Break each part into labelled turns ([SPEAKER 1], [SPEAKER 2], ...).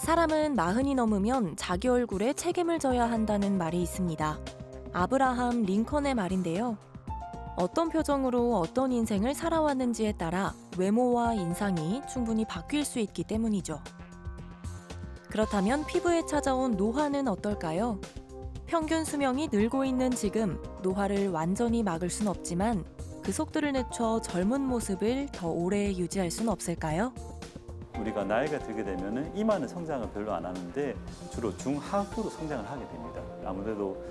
[SPEAKER 1] 사람은 40이 넘으면 자기 얼굴에 책임을 져야 한다는 말이 있습니다. 아브라함 링컨의 말인데요. 어떤 표정으로 어떤 인생을 살아왔는지에 따라 외모와 인상이 충분히 바뀔 수 있기 때문이죠. 그렇다면 피부에 찾아온 노화는 어떨까요? 평균 수명이 늘고 있는 지금 노화를 완전히 막을 순 없지만 그 속도를 늦춰 젊은 모습을 더 오래 유지할 순 없을까요?
[SPEAKER 2] 우리가 나이가 들게 되면 이마는 성장을 별로 안 하는데 주로 중하부로 성장을 하게 됩니다. 아무래도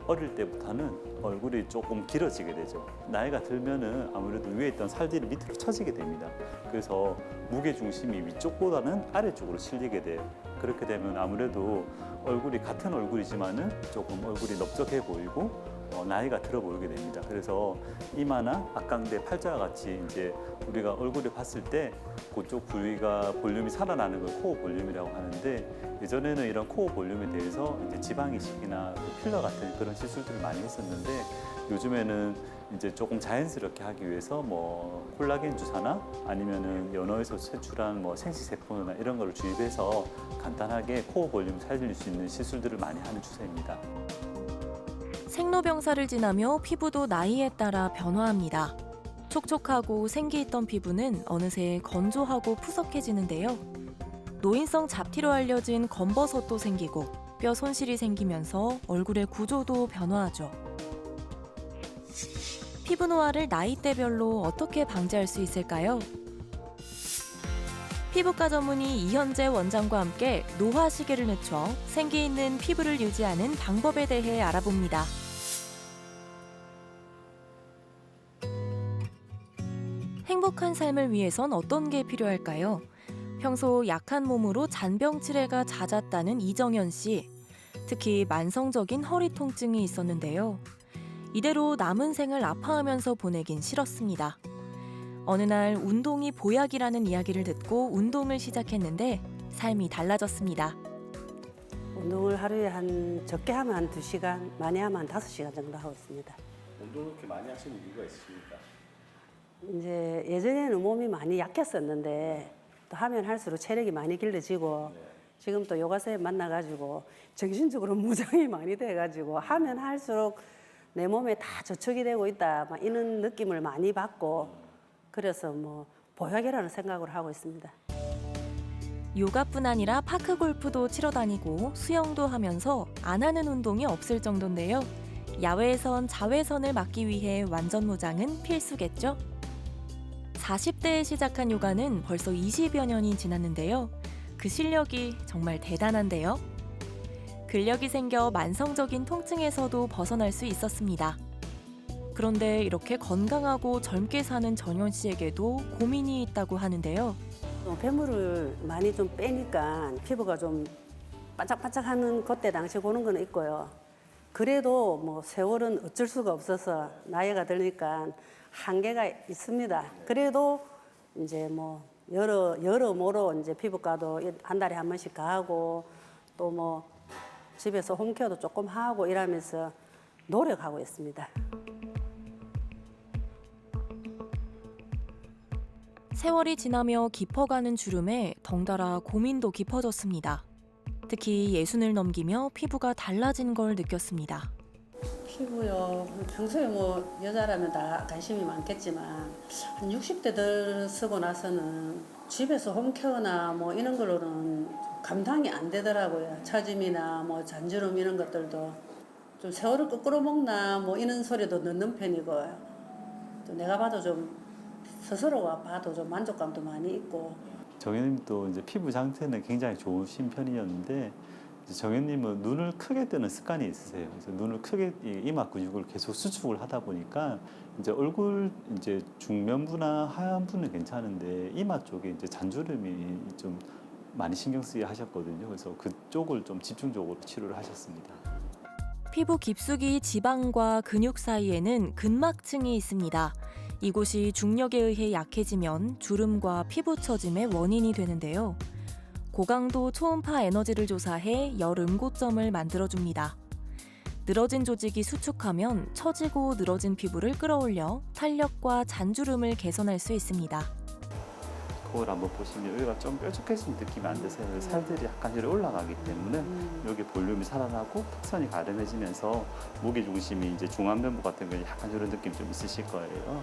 [SPEAKER 2] 어릴 때부터는 얼굴이 조금 길어지게 되죠. 나이가 들면은 아무래도 위에 있던 살들이 밑으로 처지게 됩니다. 그래서 무게 중심이 위쪽보다는 아래쪽으로 실리게 돼요. 그렇게 되면 아무래도 얼굴이 같은 얼굴이지만은 조금 얼굴이 넓적해 보이고 나이가 들어 보이게 됩니다. 그래서 이마나 악강대, 팔자와 같이 이제 우리가 얼굴을 봤을 때 그쪽 부위가 볼륨이 살아나는 걸 코어 볼륨이라고 하는데, 예전에는 이런 코어 볼륨에 대해서 이제 지방 이식이나 필러 같은 그런 시술들을 많이 했었는데, 요즘에는 이제 조금 자연스럽게 하기 위해서 뭐 콜라겐 주사나 아니면은 연어에서 채출한 뭐 생식세포나 이런 거를 주입해서 간단하게 코어 볼륨을 살릴 수 있는 시술들을 많이 하는 추세입니다.
[SPEAKER 1] 생로병사를 지나며 피부도 나이에 따라 변화합니다. 촉촉하고 생기 있던 피부는 어느새 건조하고 푸석해지는데요. 노인성 잡티로 알려진 검버섯도 생기고 뼈 손실이 생기면서 얼굴의 구조도 변화하죠. 피부 노화를 나이대별로 어떻게 방지할 수 있을까요? 피부과 전문의 이현재 원장과 함께 노화 시기를 늦춰 생기 있는 피부를 유지하는 방법에 대해 알아봅니다. 행복한 삶을 위해선 어떤 게 필요할까요? 평소 약한 몸으로 잔병 치레가 잦았다는 이정현 씨. 특히 만성적인 허리 통증이 있었는데요. 이대로 남은 생을 아파하면서 보내긴 싫었습니다. 어느 날 운동이 보약이라는 이야기를 듣고 운동을 시작했는데 삶이 달라졌습니다.
[SPEAKER 3] 운동을 하루에 적게 하면 한 2시간, 많이 하면 한 5시간 정도 하고 있습니다.
[SPEAKER 2] 운동을 그렇게 많이 하시는 이유가 있으십니까?
[SPEAKER 3] 이제 예전에는 몸이 많이 약했었는데 또 하면 할수록 체력이 많이 길러지고 지금 또 요가선생님 만나가지고 정신적으로 무장이 많이 돼가지고 하면 할수록 내 몸에 다 저촉이 되고 있다 막 이런 느낌을 많이 받고 그래서 뭐 보약이라는 생각을 하고 있습니다.
[SPEAKER 1] 요가뿐 아니라 파크 골프도 치러 다니고 수영도 하면서 안 하는 운동이 없을 정도인데요. 야외에선 자외선을 막기 위해 완전 무장은 필수겠죠? 40대에 시작한 요가는 벌써 20여 년이 지났는데요. 그 실력이 정말 대단한데요. 근력이 생겨 만성적인 통증에서도 벗어날 수 있었습니다. 그런데 이렇게 건강하고 젊게 사는 정현 씨에게도 고민이 있다고 하는데요.
[SPEAKER 3] 폐물을 많이 좀 빼니까 피부가 좀 반짝반짝하는 그때 당시 보는 건 있고요. 그래도 뭐 세월은 어쩔 수가 없어서 나이가 들니까 한계가 있습니다. 그래도 이제 뭐 여러모로 이제 피부과도 한 달에 한 번씩 가고 또 뭐 집에서 홈케어도 조금 하고 이러면서 노력하고 있습니다.
[SPEAKER 1] 세월이 지나며 깊어가는 주름에 덩달아 고민도 깊어졌습니다. 특히 60을 넘기며 피부가 달라진 걸 느꼈습니다.
[SPEAKER 3] 피부요. 평소에 뭐 여자라면 다 관심이 많겠지만 한 60대 들쓰고 나서는 집에서 홈케어나 뭐 이런 걸로는 감당이 안 되더라고요. 처짐이나 뭐 잔주름 이런 것들도 좀 세월을 거꾸로 먹나 뭐 이런 소리도 넣는 편이고요. 또 내가 봐도 좀 스스로가 봐도 좀 만족감도 많이 있고.
[SPEAKER 2] 정현님도 이제 피부 상태는 굉장히 좋으신 편이었는데 정현님은 눈을 크게 뜨는 습관이 있으세요. 그래서 눈을 크게 이마 근육을 계속 수축을 하다 보니까 이제 얼굴 이제 중면부나 하얀부는 괜찮은데 이마 쪽에 이제 잔주름이 좀 많이 신경 쓰여 하셨거든요. 그래서 그쪽을 좀 집중적으로 치료를 하셨습니다.
[SPEAKER 1] 피부 깊숙이 지방과 근육 사이에는 근막층이 있습니다. 이곳이 중력에 의해 약해지면 주름과 피부 처짐의 원인이 되는데요. 고강도 초음파 에너지를 조사해 열 응고점을 만들어줍니다. 늘어진 조직이 수축하면 처지고 늘어진 피부를 끌어올려 탄력과 잔주름을 개선할 수 있습니다.
[SPEAKER 2] 거울 한번 보시면 여기가 좀 뾰족해진 느낌이 안 드세요. 살들이 약간 이렇게 올라가기 때문에 여기 볼륨이 살아나고 턱선이 가름해지면서 무게 중심이 이제 중안면부 같은 거 약간 이런 느낌 좀 있으실 거예요.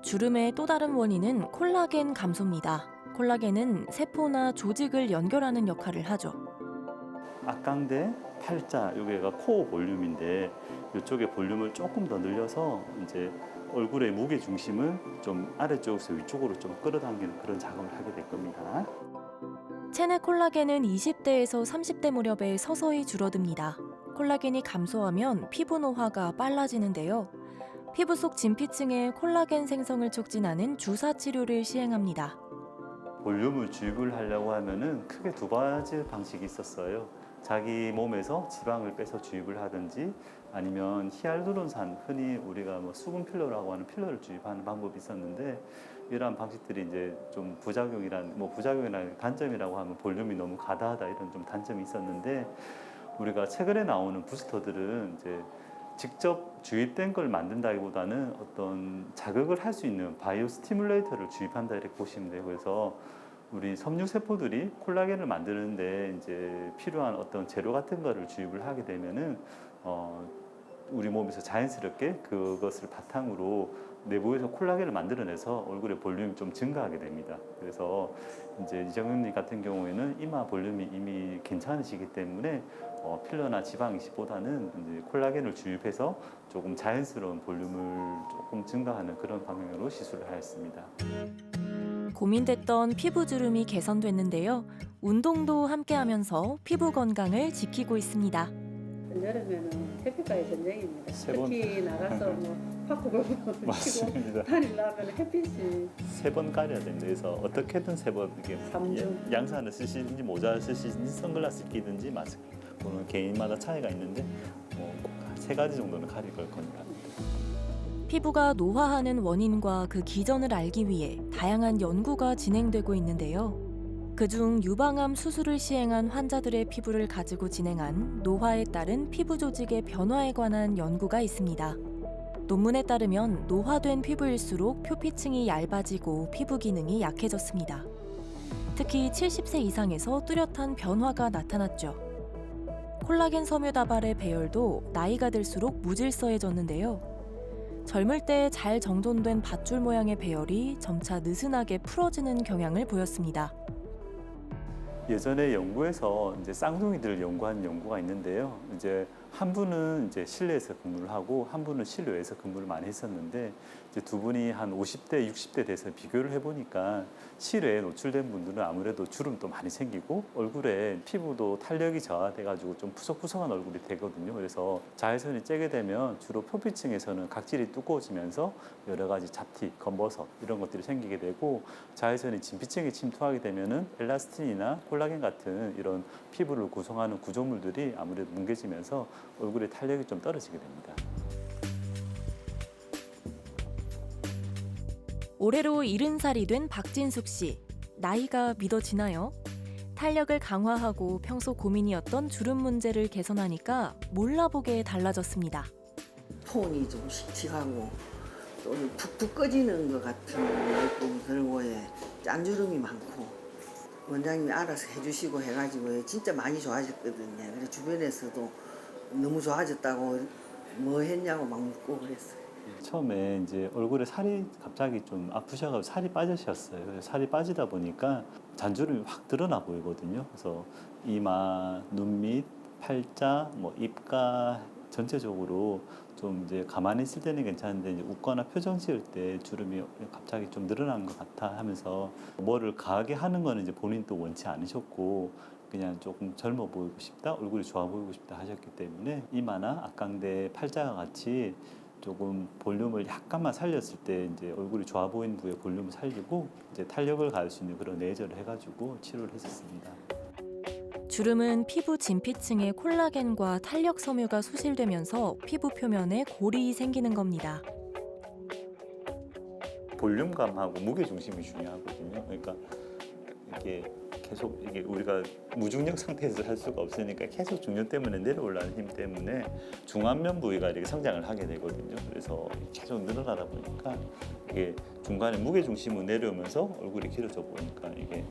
[SPEAKER 1] 주름의 또 다른 원인은 콜라겐 감소입니다. 콜라겐은 세포나 조직을 연결하는 역할을 하죠.
[SPEAKER 2] 앞광대, 팔자, 여기가 코어 볼륨인데 이쪽에 볼륨을 조금 더 늘려서 이제 얼굴의 무게 중심을 좀 아래쪽에서 위쪽으로 좀 끌어당기는 그런 작업을 하게 될 겁니다.
[SPEAKER 1] 체내 콜라겐은 20대에서 30대 무렵에 서서히 줄어듭니다. 콜라겐이 감소하면 피부 노화가 빨라지는데요. 피부 속 진피층에 콜라겐 생성을 촉진하는 주사 치료를 시행합니다.
[SPEAKER 2] 볼륨을 주입을 하려고 하면은 크게 두 가지 방식이 있었어요. 자기 몸에서 지방을 빼서 주입을 하든지 아니면 히알루론산, 흔히 우리가 뭐 수분 필러라고 하는 필러를 주입하는 방법이 있었는데 이러한 방식들이 이제 좀 부작용이나 단점이라고 하면 볼륨이 너무 가다하다 이런 좀 단점이 있었는데 우리가 최근에 나오는 부스터들은 이제 직접 주입된 걸 만든다기보다는 어떤 자극을 할 수 있는 바이오 스티뮬레이터를 주입한다 이렇게 보시면 돼요. 그래서 우리 섬유 세포들이 콜라겐을 만드는데 이제 필요한 어떤 재료 같은 거를 주입을 하게 되면은 우리 몸에서 자연스럽게 그것을 바탕으로 내부에서 콜라겐을 만들어내서 얼굴의 볼륨이 좀 증가하게 됩니다. 그래서 이제 이정현님 같은 경우에는 이마 볼륨이 이미 괜찮으시기 때문에 필러나 지방 이식보다는 이제 콜라겐을 주입해서 조금 자연스러운 볼륨을 조금 증가하는 그런 방향으로 시술을 하였습니다.
[SPEAKER 1] 고민됐던 피부 주름이 개선됐는데요. 운동도 함께하면서 피부 건강을 지키고 있습니다.
[SPEAKER 3] 여름에는 햇빛과의 전쟁입니다.
[SPEAKER 2] 세 번.
[SPEAKER 3] 특히 나가서 뭐 파크골프 치고
[SPEAKER 2] 맞습니다.
[SPEAKER 3] 다니려면 햇빛이
[SPEAKER 2] 3번 가려야 됩니다. 그래서 어떻게든 3번 이게
[SPEAKER 3] 삼중.
[SPEAKER 2] 양산을 쓰시든지 모자를 쓰시든지 선글라스 끼든지 마스크. 그거는 개인마다 차이가 있는데 꼭 3가지 정도는 가릴 걸 권유합니다.
[SPEAKER 1] 피부가 노화하는 원인과 그 기전을 알기 위해 다양한 연구가 진행되고 있는데요. 그중 유방암 수술을 시행한 환자들의 피부를 가지고 진행한 노화에 따른 피부 조직의 변화에 관한 연구가 있습니다. 논문에 따르면 노화된 피부일수록 표피층이 얇아지고 피부 기능이 약해졌습니다. 특히 70세 이상에서 뚜렷한 변화가 나타났죠. 콜라겐 섬유 다발의 배열도 나이가 들수록 무질서해졌는데요. 젊을 때 잘 정돈된 밧줄 모양의 배열이 점차 느슨하게 풀어지는 경향을 보였습니다.
[SPEAKER 2] 예전에 연구에서 이제 쌍둥이들을 연구한 연구가 있는데요. 이제 한 분은 이제 실내에서 근무를 하고 한 분은 실외에서 근무를 많이 했었는데 이제 두 분이 한 50대, 60대 돼서 비교를 해보니까 실외에 노출된 분들은 아무래도 주름도 많이 생기고 얼굴에 피부도 탄력이 저하돼가지고 좀 푸석푸석한 얼굴이 되거든요. 그래서 자외선이 쬐게 되면 주로 표피층에서는 각질이 두꺼워지면서 여러 가지 잡티, 검버섯 이런 것들이 생기게 되고 자외선이 진피층에 침투하게 되면은 엘라스틴이나 콜라겐 같은 이런 피부를 구성하는 구조물들이 아무래도 뭉개지면서 얼굴의 탄력이 좀 떨어지게 됩니다.
[SPEAKER 1] 올해로 70살이 된 박진숙 씨. 나이가 믿어지나요? 탄력을 강화하고 평소 고민이었던 주름 문제를 개선하니까 몰라보게 달라졌습니다.
[SPEAKER 4] 톤이 좀 씩씩하고 또 푹푹 꺼지는 것 같은 느낌 들고 짠주름이 많고 원장님이 알아서 해주시고 해가지고 진짜 많이 좋아졌거든요. 그래서 주변에서도 너무 좋아졌다고 뭐 했냐고 막 묻고 그랬어요.
[SPEAKER 2] 처음에 이제 얼굴에 살이 갑자기 좀 아프셔가지고 살이 빠지셨어요. 그래서 살이 빠지다 보니까 잔주름이 확 드러나 보이거든요. 그래서 이마, 눈밑, 팔자, 뭐 입가 전체적으로 좀 이제 가만히 있을 때는 괜찮은데 이제 웃거나 표정 지을 때 주름이 갑자기 좀 늘어난 것 같아 하면서 뭐를 과하게 하는 거는 이제 본인 또 원치 않으셨고 그냥 조금 젊어 보이고 싶다, 얼굴이 좋아 보이고 싶다 하셨기 때문에 이마나 앞광대, 팔자와 같이 조금 볼륨을 약간만 살렸을 때 이제 얼굴이 좋아 보이는 부위에 볼륨을 살리고 이제 탄력을 가할 수 있는 그런 레이저를 해가지고 치료를 했었습니다.
[SPEAKER 1] 주름은 피부 진피층에 콜라겐과 탄력 섬유가 소실되면서 피부 표면에 골이 생기는 겁니다.
[SPEAKER 2] 볼륨감하고 무게 중심이 중요하거든요. 그러니까 이게 계속 이게 우리가 무중력 상태에서 할 수가 없으니까 계속 중력 때문에 내려올라는 힘 때문에 중안면 부위가 이렇게 성장을 하게 되거든요. 그래서 계속 늘어나다 보니까 이게 중간에 무게 중심으로 내려오면서 얼굴이 길어져 보니까 이게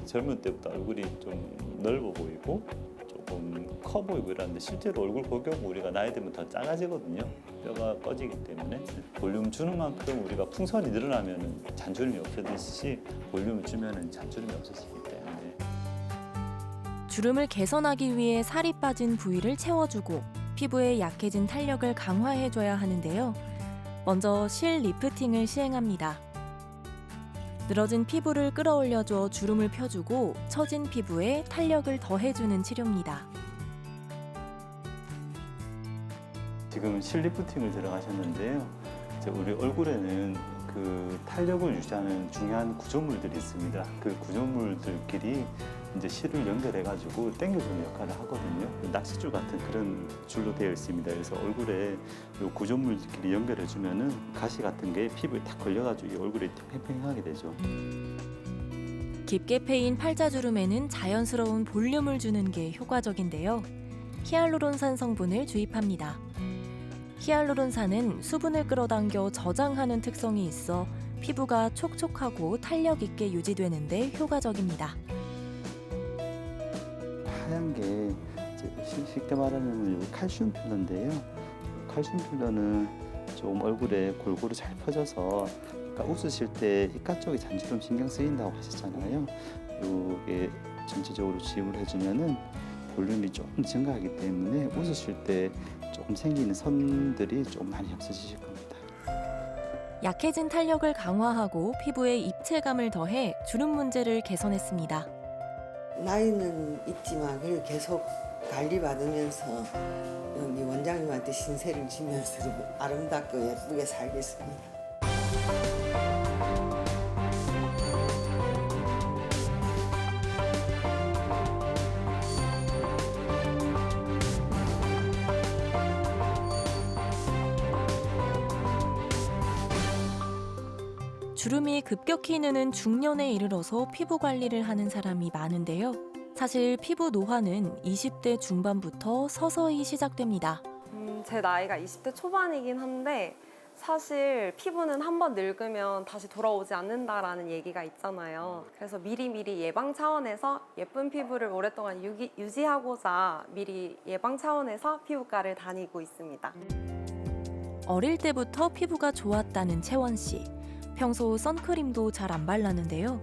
[SPEAKER 2] 젊은 때보다 얼굴이 좀 넓어 보이고 조금 커 보이고 이러는데 실제로 얼굴 골격 우리가 나이 들면 더 작아지거든요. 뼈가 꺼지기 때문에 볼륨 주는 만큼 우리가 풍선이 늘어나면 잔주름이 없어지듯이 볼륨을 주면 잔주름이 없어지기 때문에
[SPEAKER 1] 주름을 개선하기 위해 살이 빠진 부위를 채워주고 피부에 약해진 탄력을 강화해줘야 하는데요. 먼저 실 리프팅을 시행합니다. 늘어진 피부를 끌어올려줘 주름을 펴주고 처진 피부에 탄력을 더해주는 치료입니다.
[SPEAKER 2] 지금 실리프팅을 들어가셨는데요. 이제 우리 얼굴에는 그 탄력을 유지하는 중요한 구조물들이 있습니다. 그 구조물들끼리 이제 실을 연결해가지고 당겨주는 역할을 하거든요. 낚싯줄 같은 그런 줄로 되어 있습니다. 그래서 얼굴에 이 구조물끼리 연결해주면은 가시 같은 게 피부에 딱 걸려가지고 이 얼굴이 팽팽하게 되죠.
[SPEAKER 1] 깊게 패인 팔자주름에는 자연스러운 볼륨을 주는 게 효과적인데요. 히알루론산 성분을 주입합니다. 히알루론산은 수분을 끌어당겨 저장하는 특성이 있어 피부가 촉촉하고 탄력 있게 유지되는 데 효과적입니다.
[SPEAKER 2] 하얀 게 이제 쉽게 말하면 이 칼슘 필러인데요. 칼슘 필러는 좀 얼굴에 골고루 잘 퍼져서 그러니까 웃으실 때 입가 쪽에 잔주름 신경 쓰인다고 하셨잖아요. 이게 전체적으로 지입을 해주면은 볼륨이 조금 증가하기 때문에 웃으실 때 조금 생기는 선들이 좀 많이 없어지실 겁니다.
[SPEAKER 1] 약해진 탄력을 강화하고 피부에 입체감을 더해 주름 문제를 개선했습니다.
[SPEAKER 4] 나이는 있지만 그걸 계속 관리받으면서 여기 원장님한테 신세를 지면서 아름답고 예쁘게 살겠습니다.
[SPEAKER 1] 주름이 급격히 느는 중년에 이르러서 피부 관리를 하는 사람이 많은데요. 사실 피부 노화는 20대 중반부터 서서히 시작됩니다.
[SPEAKER 5] 제 나이가 20대 초반이긴 한데 사실 피부는 한번 늙으면 다시 돌아오지 않는다라는 얘기가 있잖아요. 그래서 미리미리 예방 차원에서 예쁜 피부를 오랫동안 유지하고자 미리 예방 차원에서 피부과를 다니고 있습니다.
[SPEAKER 1] 어릴 때부터 피부가 좋았다는 채원 씨. 평소 선크림도 잘 안 발랐는데요.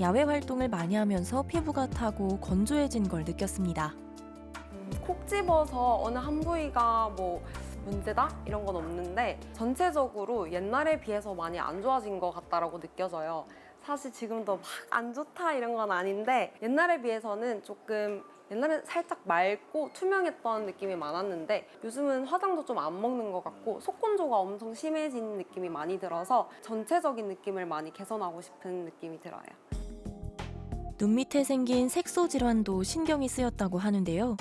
[SPEAKER 1] 야외 활동을 많이 하면서 피부가 타고 건조해진 걸 느꼈습니다.
[SPEAKER 5] 콕 집어서 어느 한 부위가 뭐 문제다? 이런 건 없는데 전체적으로 옛날에 비해서 많이 안 좋아진 것 같다라고 느껴져요. 사실 지금도 막 안 좋다 이런 건 아닌데 옛날에 비해서는 조금 옛날엔 살짝 맑고 투명했던 느낌이 많았는데 요즘은 화장도 좀 안 먹는 것 같고 속건조가 엄청 심해진 느낌이 많이 들어서 전체적인 느낌을 많이 개선하고 싶은 느낌이 들어요.
[SPEAKER 1] 눈 밑에 생긴 색소 질환도 신경이 쓰였다고 하는데요.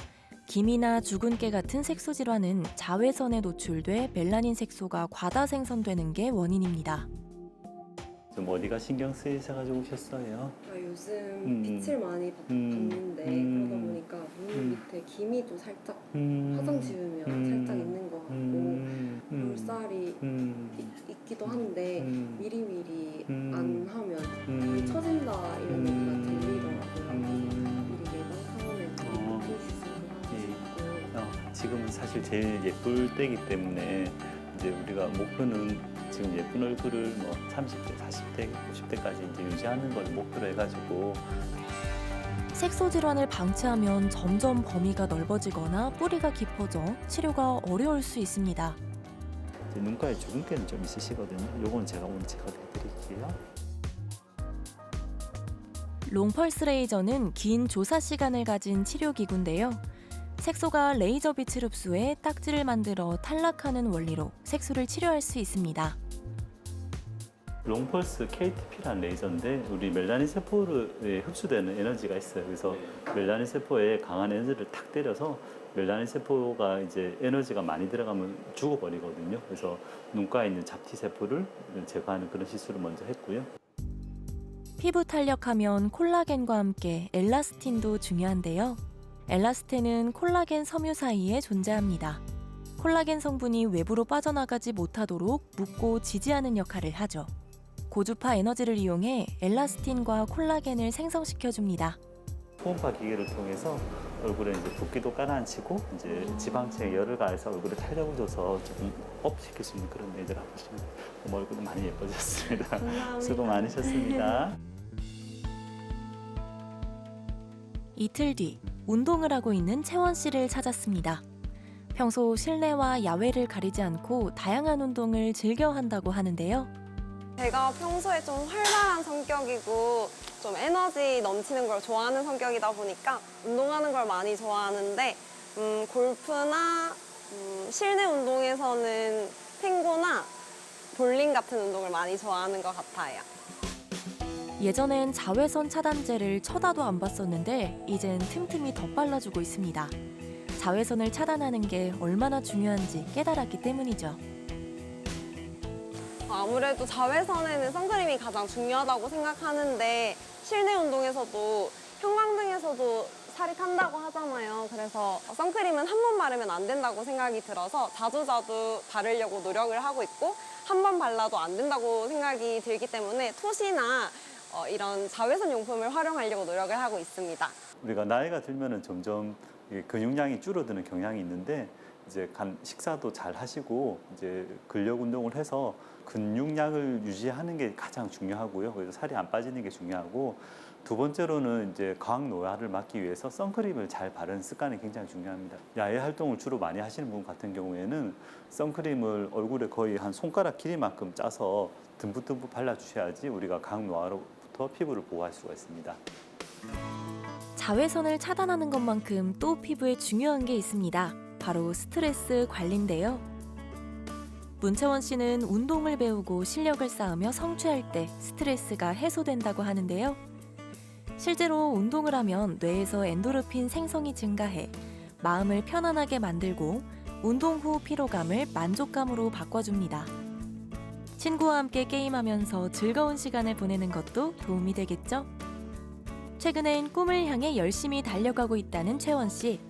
[SPEAKER 1] 기미나 주근깨 같은 색소 질환은 자외선에 노출돼 멜라닌 색소가 과다 생성되는 게 원인입니다.
[SPEAKER 2] 좀 어디가 신경 쓰이셔가지고 오셨어요?
[SPEAKER 5] 요즘 빛을 많이 받는데 그러다 보니까 눈 밑에 기미도 살짝 화장 지우면 살짝 있는 것 같고 물살이 있기도 한데 미리미리 안 하면 처진다 이런 얘기가 들리더라고요. 미리 예방 차원에서 볼 시술을 하고 싶고
[SPEAKER 2] 지금은 사실 제일 예쁠 때이기 때문에 이제 우리가 목표는 지금 예쁜 얼굴을 뭐 30대, 40대, 50대까지 이제 유지하는 걸 목표로 해가지고
[SPEAKER 1] 색소 질환을 방치하면 점점 범위가 넓어지거나 뿌리가 깊어져 치료가 어려울 수 있습니다.
[SPEAKER 2] 이제 눈가에 주근깨는 좀 있으시거든요. 요건 제가 오늘 제거해드릴게요.
[SPEAKER 1] 롱펄스 레이저는 긴 조사 시간을 가진 치료 기구인데요. 색소가 레이저 빛을 흡수해 딱지를 만들어 탈락하는 원리로 색소를 치료할 수 있습니다.
[SPEAKER 2] 롱펄스 KTP라는 레이저인데 우리 멜라닌 세포에 흡수되는 에너지가 있어요. 그래서 멜라닌 세포에 강한 에너지를 탁 때려서 멜라닌 세포가 이제 에너지가 많이 들어가면 죽어버리거든요. 그래서 눈가에 있는 잡티 세포를 제거하는 그런 시술을 먼저 했고요.
[SPEAKER 1] 피부 탄력하면 콜라겐과 함께 엘라스틴도 중요한데요. 엘라스틴은 콜라겐 섬유 사이에 존재합니다. 콜라겐 성분이 외부로 빠져나가지 못하도록 묶고 지지하는 역할을 하죠. 고주파 에너지를 이용해 엘라스틴과 콜라겐을 생성시켜줍니다.
[SPEAKER 2] 초음파 기계를 통해서 얼굴에 이제 붓기도 가라앉히고 이제 지방층에 열을 가해서 얼굴에 탄력을 줘서 조금 업시킬 수 있는 그런 일을 하고 있습니다. 얼굴도 많이 예뻐졌습니다.
[SPEAKER 5] 감사합니다.
[SPEAKER 2] 수고 많으셨습니다.
[SPEAKER 1] 이틀 뒤 운동을 하고 있는 채원 씨를 찾았습니다. 평소 실내와 야외를 가리지 않고 다양한 운동을 즐겨 한다고 하는데요.
[SPEAKER 5] 제가 평소에 좀 활발한 성격이고 좀 에너지 넘치는 걸 좋아하는 성격이다 보니까 운동하는 걸 많이 좋아하는데 골프나 실내 운동에서는 탱고나 볼링 같은 운동을 많이 좋아하는 것 같아요.
[SPEAKER 1] 예전엔 자외선 차단제를 쳐다도 안 봤었는데 이젠 틈틈이 덧발라주고 있습니다. 자외선을 차단하는 게 얼마나 중요한지 깨달았기 때문이죠.
[SPEAKER 5] 아무래도 자외선에는 선크림이 가장 중요하다고 생각하는데 실내 운동에서도 형광등에서도 살이 탄다고 하잖아요. 그래서 선크림은 한 번 바르면 안 된다고 생각이 들어서 자주자주 바르려고 노력을 하고 있고 한 번 발라도 안 된다고 생각이 들기 때문에 톡이나 이런 자외선 용품을 활용하려고 노력을 하고 있습니다.
[SPEAKER 2] 우리가 나이가 들면은 점점 근육량이 줄어드는 경향이 있는데 이제 식사도 잘 하시고 이제 근력 운동을 해서 근육량을 유지하는 게 가장 중요하고요. 그래서 살이 안 빠지는 게 중요하고 두 번째로는 이제 과학 노화를 막기 위해서 선크림을 잘 바르는 습관이 굉장히 중요합니다. 야외 활동을 주로 많이 하시는 분 같은 경우에는 선크림을 얼굴에 거의 한 손가락 길이만큼 짜서 듬뿍듬뿍 발라주셔야지 우리가 과학 노화로부터 피부를 보호할 수가 있습니다.
[SPEAKER 1] 자외선을 차단하는 것만큼 또 피부에 중요한 게 있습니다. 바로 스트레스 관리인데요. 문채원 씨는 운동을 배우고 실력을 쌓으며 성취할 때 스트레스가 해소된다고 하는데요. 실제로 운동을 하면 뇌에서 엔도르핀 생성이 증가해 마음을 편안하게 만들고 운동 후 피로감을 만족감으로 바꿔줍니다. 친구와 함께 게임하면서 즐거운 시간을 보내는 것도 도움이 되겠죠? 최근엔 꿈을 향해 열심히 달려가고 있다는 채원 씨.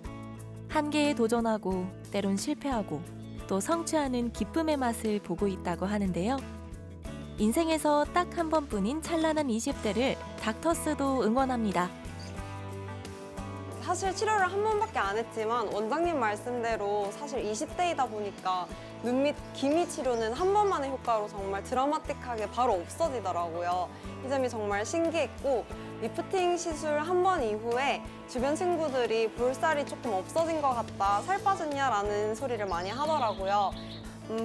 [SPEAKER 1] 한계에 도전하고 때론 실패하고 또 성취하는 기쁨의 맛을 보고 있다고 하는데요. 인생에서 딱 한 번뿐인 찬란한 20대를 닥터스도 응원합니다.
[SPEAKER 5] 사실 치료를 한 번밖에 안 했지만 원장님 말씀대로 사실 20대이다 보니까 눈밑 기미 치료는 한 번만의 효과로 정말 드라마틱하게 바로 없어지더라고요. 이 점이 정말 신기했고 리프팅 시술 한 번 이후에 주변 친구들이 볼살이 조금 없어진 것 같다, 살 빠졌냐라는 소리를 많이 하더라고요.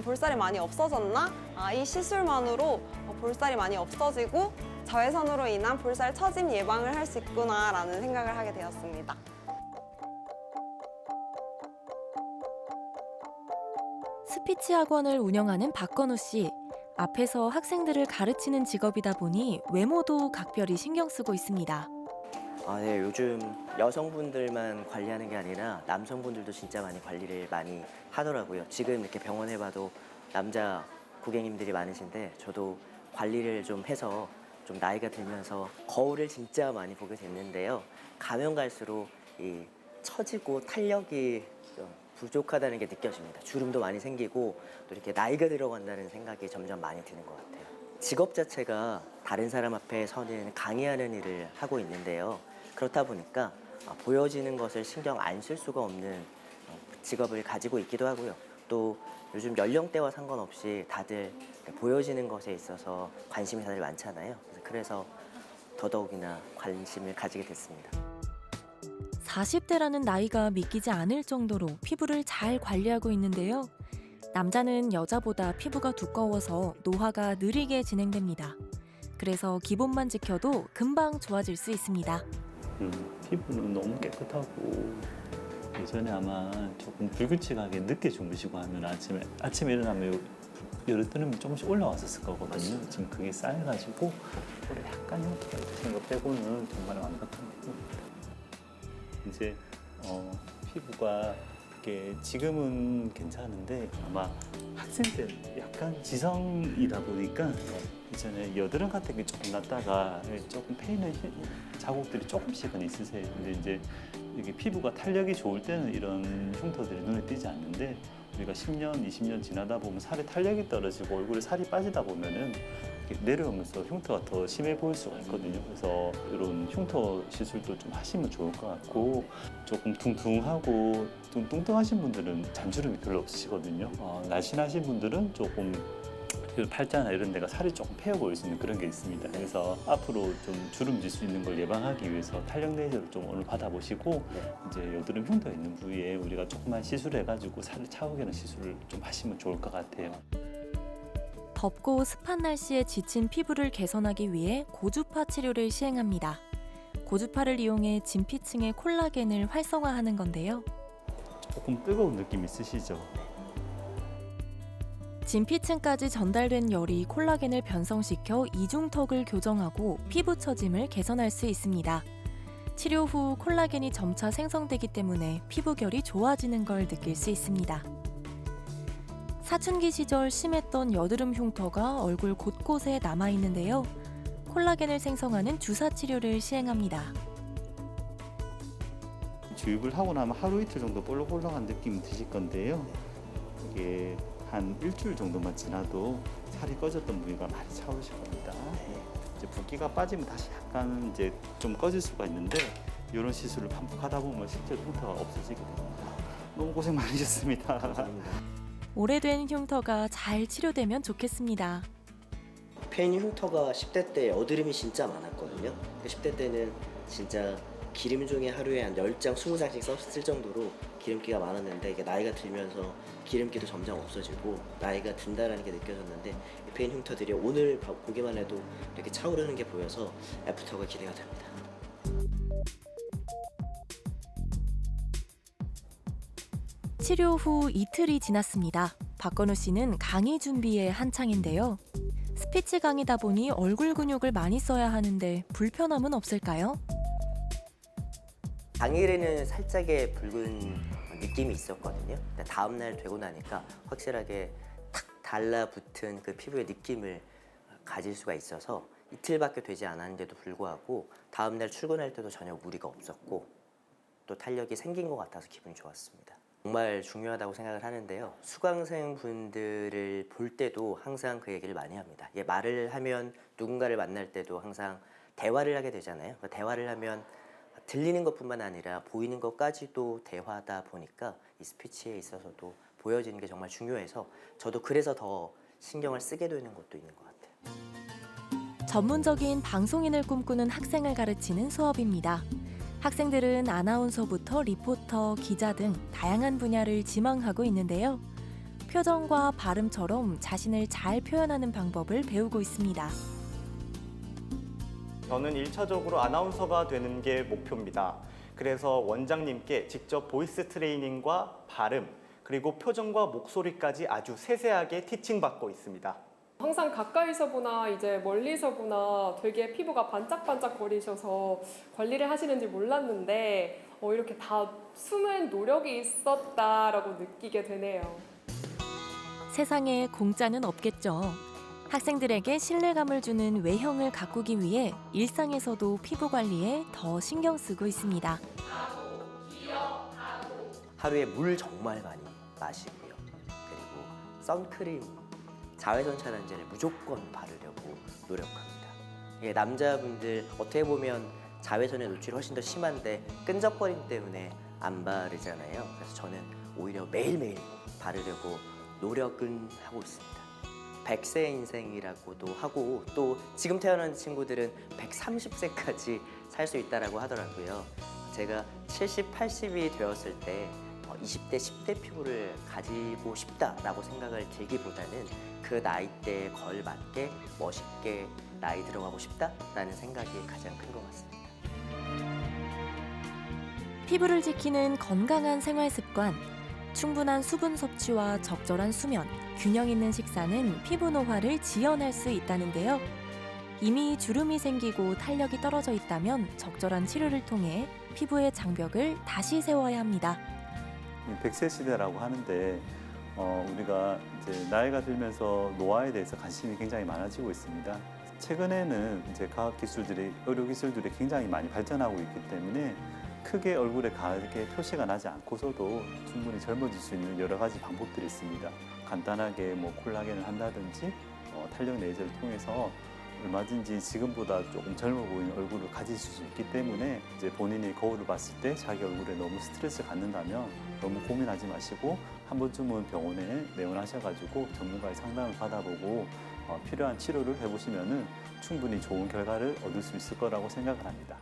[SPEAKER 5] 볼살이 많이 없어졌나? 이 시술만으로 볼살이 많이 없어지고 자외선으로 인한 볼살 처짐 예방을 할 수 있구나라는 생각을 하게 되었습니다.
[SPEAKER 1] 스피치 학원을 운영하는 박건우 씨. 앞에서 학생들을 가르치는 직업이다 보니 외모도 각별히 신경 쓰고 있습니다.
[SPEAKER 6] 네, 요즘 여성분들만 관리하는 게 아니라 남성분들도 진짜 많이 관리를 많이 하더라고요. 지금 이렇게 병원에 봐도 남자 고객님들이 많으신데 저도 관리를 좀 해서 좀 나이가 들면서 거울을 진짜 많이 보게 됐는데요. 가면 갈수록 이 처지고 탄력이 좀 부족하다는 게 느껴집니다. 주름도 많이 생기고 또 이렇게 나이가 들어간다는 생각이 점점 많이 드는 것 같아요. 직업 자체가 다른 사람 앞에 서는 강의하는 일을 하고 있는데요. 그렇다 보니까 보여지는 것을 신경 안 쓸 수가 없는 직업을 가지고 있기도 하고요. 또 요즘 연령대와 상관없이 다들 보여지는 것에 있어서 관심이 다들 많잖아요. 그래서 더더욱이나 관심을 가지게 됐습니다.
[SPEAKER 1] 40대라는 나이가 믿기지 않을 정도로 피부를 잘 관리하고 있는데요. 남자는 여자보다 피부가 두꺼워서 노화가 느리게 진행됩니다. 그래서 기본만 지켜도 금방 좋아질 수 있습니다.
[SPEAKER 2] 피부는 너무 깨끗하고 예전에 아마 조금 불규칙하게 늦게 주무시고 하면 아침에 일어나면 열을 뜨는 게 조금씩 올라왔었을 거거든요. 지금 그게 쌓여가지고 볼에 약간 흉터가 있으신 거 빼고는 정말 완벽한 피부입니다. 이제 피부가 이렇게 지금은 괜찮은데 아마 학생 때 약간 지성이다 보니까 이전에 여드름 같은 게 조금 났다가 조금 패이는 자국들이 조금씩은 있으세요. 근데 이제 이게 피부가 탄력이 좋을 때는 이런 흉터들이 눈에 띄지 않는데 우리가 10년, 20년 지나다 보면 살의 탄력이 떨어지고 얼굴에 살이 빠지다 보면은 이렇게 내려오면서 흉터가 더 심해 보일 수가 있거든요. 그래서 이런 흉터 시술도 좀 하시면 좋을 것 같고 조금 둥둥하고 좀 뚱뚱하신 분들은 잔주름이 별로 없으시거든요. 날씬하신 분들은 조금 그 팔자나 이런 데가 살이 조금 패여 보일 수 있는 그런 게 있습니다. 그래서 앞으로 좀 주름 질 수 있는 걸 예방하기 위해서 탄력 레이저를 좀 오늘 받아보시고 이제 여드름 흉터 있는 부위에 우리가 조금만 시술해가지고 살을 차오게는 시술을 좀 하시면 좋을 것 같아요.
[SPEAKER 1] 덥고 습한 날씨에 지친 피부를 개선하기 위해 고주파 치료를 시행합니다. 고주파를 이용해 진피층의 콜라겐을 활성화하는 건데요.
[SPEAKER 2] 조금 뜨거운 느낌 있으시죠?
[SPEAKER 1] 진피층까지 전달된 열이 콜라겐을 변성시켜 이중턱을 교정하고 피부 처짐을 개선할 수 있습니다. 치료 후 콜라겐이 점차 생성되기 때문에 피부결이 좋아지는 걸 느낄 수 있습니다. 사춘기 시절 심했던 여드름 흉터가 얼굴 곳곳에 남아있는데요. 콜라겐을 생성하는 주사 치료를 시행합니다.
[SPEAKER 2] 주입을 하고 나면 하루 이틀 정도 볼록볼록한 느낌이 드실 건데요. 이게 한 일주일 정도만 지나도 살이 꺼졌던 부위가 많이 차오르실 겁니다. 이제 붓기가 빠지면 다시 약간 이제 좀 꺼질 수가 있는데 이런 시술을 반복하다 보면 실제로 흉터가 없어지게 됩니다. 너무 고생 많으셨습니다.
[SPEAKER 1] 오래된 흉터가 잘 치료되면 좋겠습니다.
[SPEAKER 6] 페인 흉터가 10대 때 여드름이 진짜 많았거든요. 10대 때는 진짜 기름 종이 하루에 한 10장, 20장씩 썼을 정도로 기름기가 많았는데 이게 나이가 들면서 기름기도 점점 없어지고 나이가 든다라는 게 느껴졌는데 이 페인 흉터들이 오늘 보기만 해도 이렇게 차오르는 게 보여서 애프터가 기대가 됩니다.
[SPEAKER 1] 치료 후 이틀이 지났습니다. 박건우 씨는 강의 준비에 한창인데요. 스피치 강의다 보니 얼굴 근육을 많이 써야 하는데 불편함은 없을까요?
[SPEAKER 6] 당일에는 살짝의 붉은 느낌이 있었거든요. 근데 다음 날 되고 나니까 확실하게 탁 달라붙은 그 피부의 느낌을 가질 수가 있어서 이틀밖에 되지 않았는데도 불구하고 다음 날 출근할 때도 전혀 무리가 없었고 또 탄력이 생긴 것 같아서 기분이 좋았습니다. 정말 중요하다고 생각을 하는데요. 수강생 분들을 볼 때도 항상 그 얘기를 많이 합니다. 말을 하면 누군가를 만날 때도 항상 대화를 하게 되잖아요. 대화를 하면 들리는 것뿐만 아니라 보이는 것까지도 대화다 보니까 이 스피치에 있어서도 보여지는 게 정말 중요해서 저도 그래서 더 신경을 쓰게 되는 것도 있는 것 같아요.
[SPEAKER 1] 전문적인 방송인을 꿈꾸는 학생을 가르치는 수업입니다. 학생들은 아나운서부터 리포터, 기자 등 다양한 분야를 지망하고 있는데요. 표정과 발음처럼 자신을 잘 표현하는 방법을 배우고 있습니다.
[SPEAKER 7] 저는 1차적으로 아나운서가 되는 게 목표입니다. 그래서 원장님께 직접 보이스 트레이닝과 발음, 그리고 표정과 목소리까지 아주 세세하게 티칭받고 있습니다.
[SPEAKER 8] 항상 가까이서 보나 이제 멀리서 보나 되게 피부가 반짝반짝 거리셔서 관리를 하시는지 몰랐는데 이렇게 다 숨은 노력이 있었다라고 느끼게 되네요.
[SPEAKER 1] 세상에 공짜는 없겠죠. 학생들에게 신뢰감을 주는 외형을 가꾸기 위해 일상에서도 피부 관리에 더 신경 쓰고 있습니다.
[SPEAKER 6] 하루에 물 정말 많이 마시고요. 그리고 선크림, 자외선 차단제를 무조건 바르려고 노력합니다. 남자분들 어떻게 보면 자외선에 노출이 훨씬 더 심한데 끈적거림 때문에 안 바르잖아요. 그래서 저는 오히려 매일매일 바르려고 노력은 하고 있습니다. 100세 인생이라고도 하고 또 지금 태어난 친구들은 130세까지 살 수 있다라고 하더라고요. 제가 70, 80이 되었을 때 20대, 10대 피부를 가지고 싶다라고 생각을 들기보다는 그 나이대에 걸맞게 멋있게 나이 들어가고 싶다라는 생각이 가장 큰 것 같습니다.
[SPEAKER 1] 피부를 지키는 건강한 생활 습관, 충분한 수분 섭취와 적절한 수면, 균형 있는 식사는 피부 노화를 지연할 수 있다는데요. 이미 주름이 생기고 탄력이 떨어져 있다면 적절한 치료를 통해 피부의 장벽을 다시 세워야 합니다.
[SPEAKER 2] 100세 시대라고 하는데 우리가 이제 나이가 들면서 노화에 대해서 관심이 굉장히 많아지고 있습니다. 최근에는 이제 과학 기술들이, 의료 기술들이 굉장히 많이 발전하고 있기 때문에 크게 얼굴에 가게 표시가 나지 않고서도 충분히 젊어질 수 있는 여러 가지 방법들이 있습니다. 간단하게 뭐 콜라겐을 한다든지 탄력 레이저를 통해서 얼마든지 지금보다 조금 젊어 보이는 얼굴을 가질 수 있기 때문에 이제 본인이 거울을 봤을 때 자기 얼굴에 너무 스트레스를 갖는다면 너무 고민하지 마시고 한 번쯤은 병원에 내원하셔가지고 전문가의 상담을 받아보고 필요한 치료를 해보시면은 충분히 좋은 결과를 얻을 수 있을 거라고 생각을 합니다.